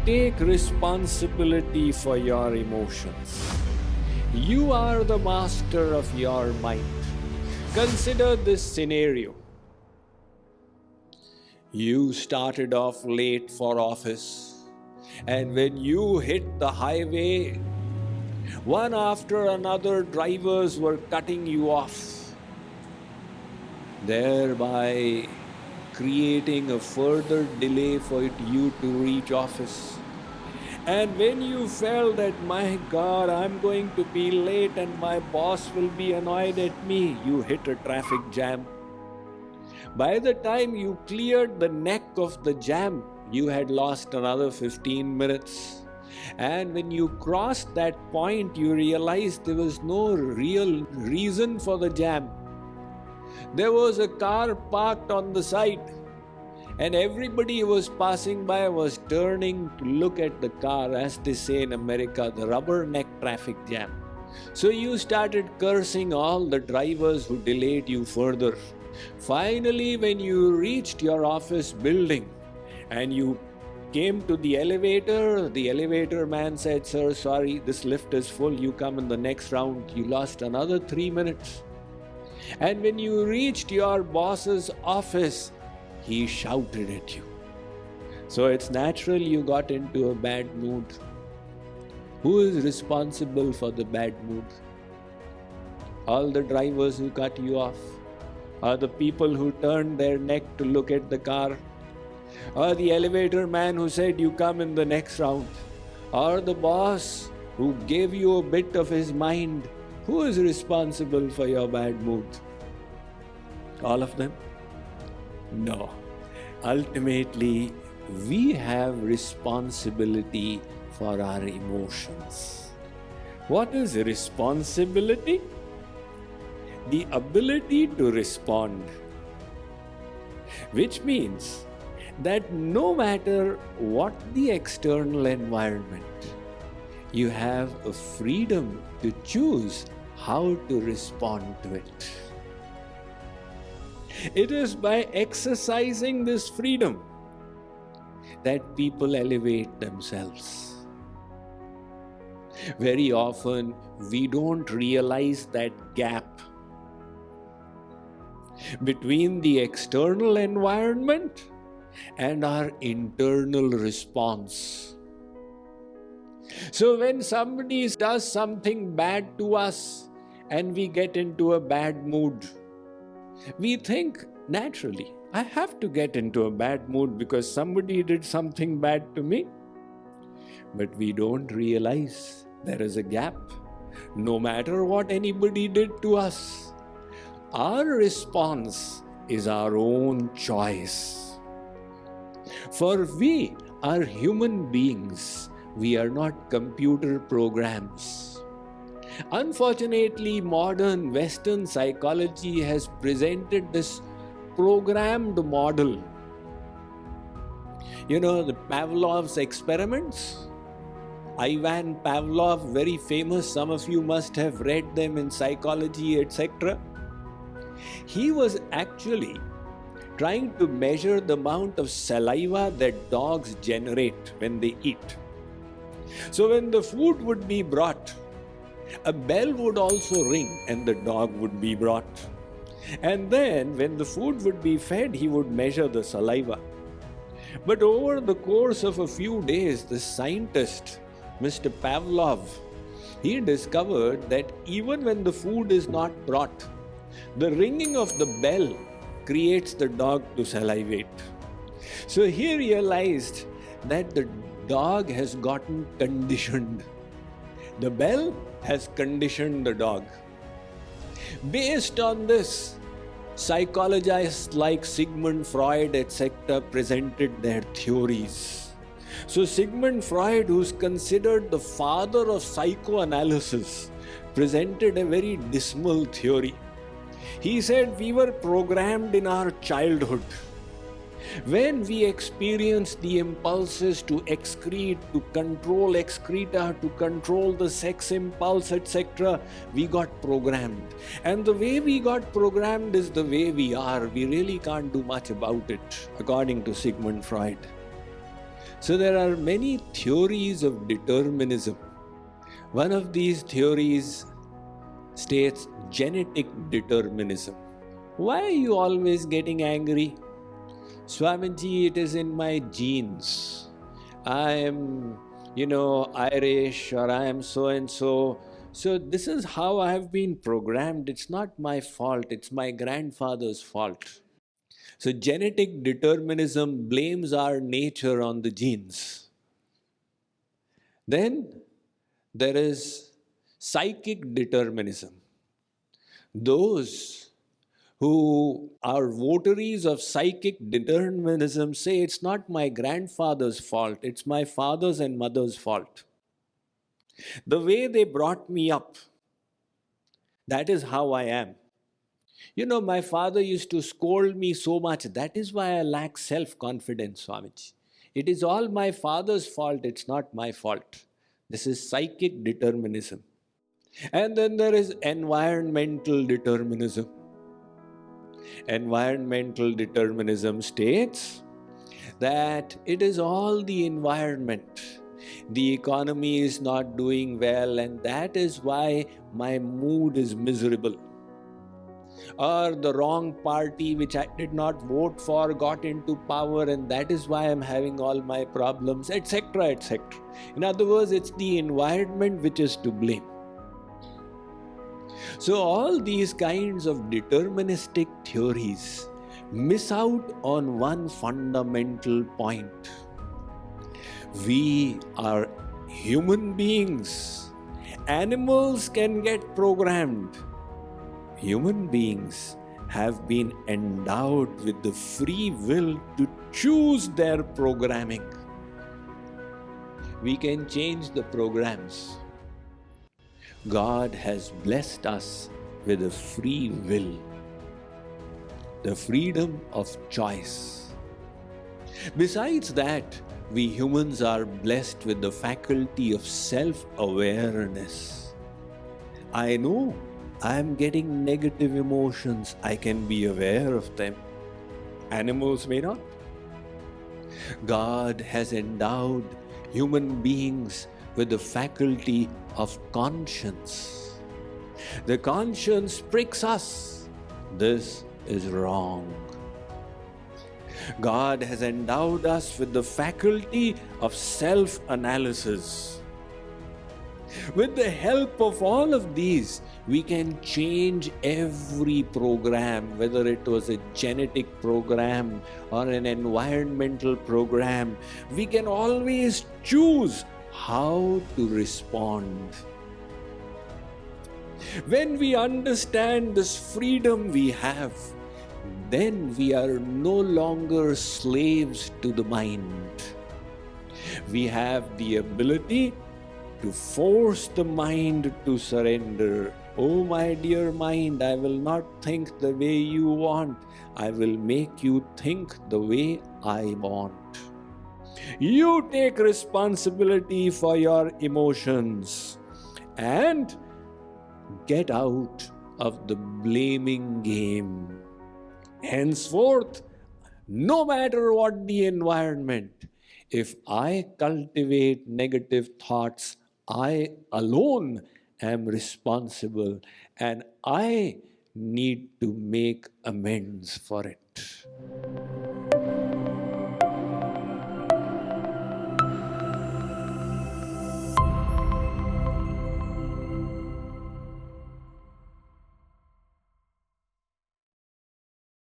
take responsibility for your emotions. You are the master of your mind. Consider this scenario. You started off late for office, and when you hit the highway, one after another drivers were cutting you off, thereby creating a further delay for you to reach office. And when you felt that, my God, I'm going to be late and my boss will be annoyed at me, you hit a traffic jam. By the time you cleared the neck of the jam, you had lost another 15 minutes. And when you crossed that point, you realized there was no real reason for the jam. There was a car parked on the side, and everybody who was passing by was turning to look at the car, as they say in America, the rubberneck traffic jam. So you started cursing all the drivers who delayed you further. Finally, when you reached your office building and you came to the elevator man said, "Sir, sorry, this lift is full, you come in the next round." You lost another 3 minutes. And when you reached your boss's office, he shouted at you. So it's natural you got into a bad mood. Who is responsible for the bad mood? All the drivers who cut you off? Or the people who turned their neck to look at the car? Or the elevator man who said you come in the next round? Or the boss who gave you a bit of his mind? Who is responsible for your bad mood? All of them? No. Ultimately, we have responsibility for our emotions. What is responsibility? The ability to respond. Which means that no matter what the external environment, you have a freedom to choose how to respond to it. It is by exercising this freedom that people elevate themselves. Very often, we don't realize that gap between the external environment and our internal response. So when somebody does something bad to us and we get into a bad mood, we think naturally, I have to get into a bad mood because somebody did something bad to me. But we don't realize there is a gap. No matter what anybody did to us, our response is our own choice. For we are human beings. We are not computer programs. Unfortunately, modern Western psychology has presented this programmed model. You know, the Pavlov's experiments? Ivan Pavlov, very famous, some of you must have read them in psychology, etc. He was actually trying to measure the amount of saliva that dogs generate when they eat. So when the food would be brought, a bell would also ring and the dog would be brought. And then when the food would be fed, he would measure the saliva. But over the course of a few days, the scientist, Mr. Pavlov, he discovered that even when the food is not brought, the ringing of the bell creates the dog to salivate. So he realized that the dog has gotten conditioned. The bell has conditioned the dog. Based on this, psychologists like Sigmund Freud, etc., presented their theories. So Sigmund Freud, who's considered the father of psychoanalysis, presented a very dismal theory. He said we were programmed in our childhood. When we experienced the impulses to excrete, to control excreta, to control the sex impulse, etc., we got programmed. And the way we got programmed is the way we are. We really can't do much about it, according to Sigmund Freud. So there are many theories of determinism. One of these theories states genetic determinism. Why are you always getting angry? Swamiji, it is in my genes. I am, Irish, or I am so and so. So this is how I have been programmed. It's not my fault, it's my grandfather's fault. So genetic determinism blames our nature on the genes. Then there is psychic determinism. Those who are votaries of psychic determinism say it's not my grandfather's fault, it's my father's and mother's fault. The way they brought me up, that is how I am. My father used to scold me so much. That is why I lack self confidence, Swamiji. It is all my father's fault, it's not my fault. This is psychic determinism. And then there is environmental determinism. Environmental determinism states that it is all the environment. The economy is not doing well, and that is why my mood is miserable. Or the wrong party which I did not vote for got into power, and that is why I'm having all my problems, etc., etc. In other words, it's the environment which is to blame. So all these kinds of deterministic theories miss out on one fundamental point. We are human beings. Animals can get programmed. Human beings have been endowed with the free will to choose their programming. We can change the programs. God has blessed us with a free will, the freedom of choice. Besides that, we humans are blessed with the faculty of self-awareness. I know I am getting negative emotions. I can be aware of them. Animals may not. God has endowed human beings with the faculty of conscience. The conscience pricks us. This is wrong. God has endowed us with the faculty of self-analysis. With the help of all of these, we can change every program, whether it was a genetic program or an environmental program. We can always choose how to respond. When we understand this freedom we have, then we are no longer slaves to the mind. We have the ability to force the mind to surrender. Oh, my dear mind, I will not think the way you want. I will make you think the way I want. You take responsibility for your emotions and get out of the blaming game. Henceforth, no matter what the environment, if I cultivate negative thoughts, I alone am responsible and I need to make amends for it.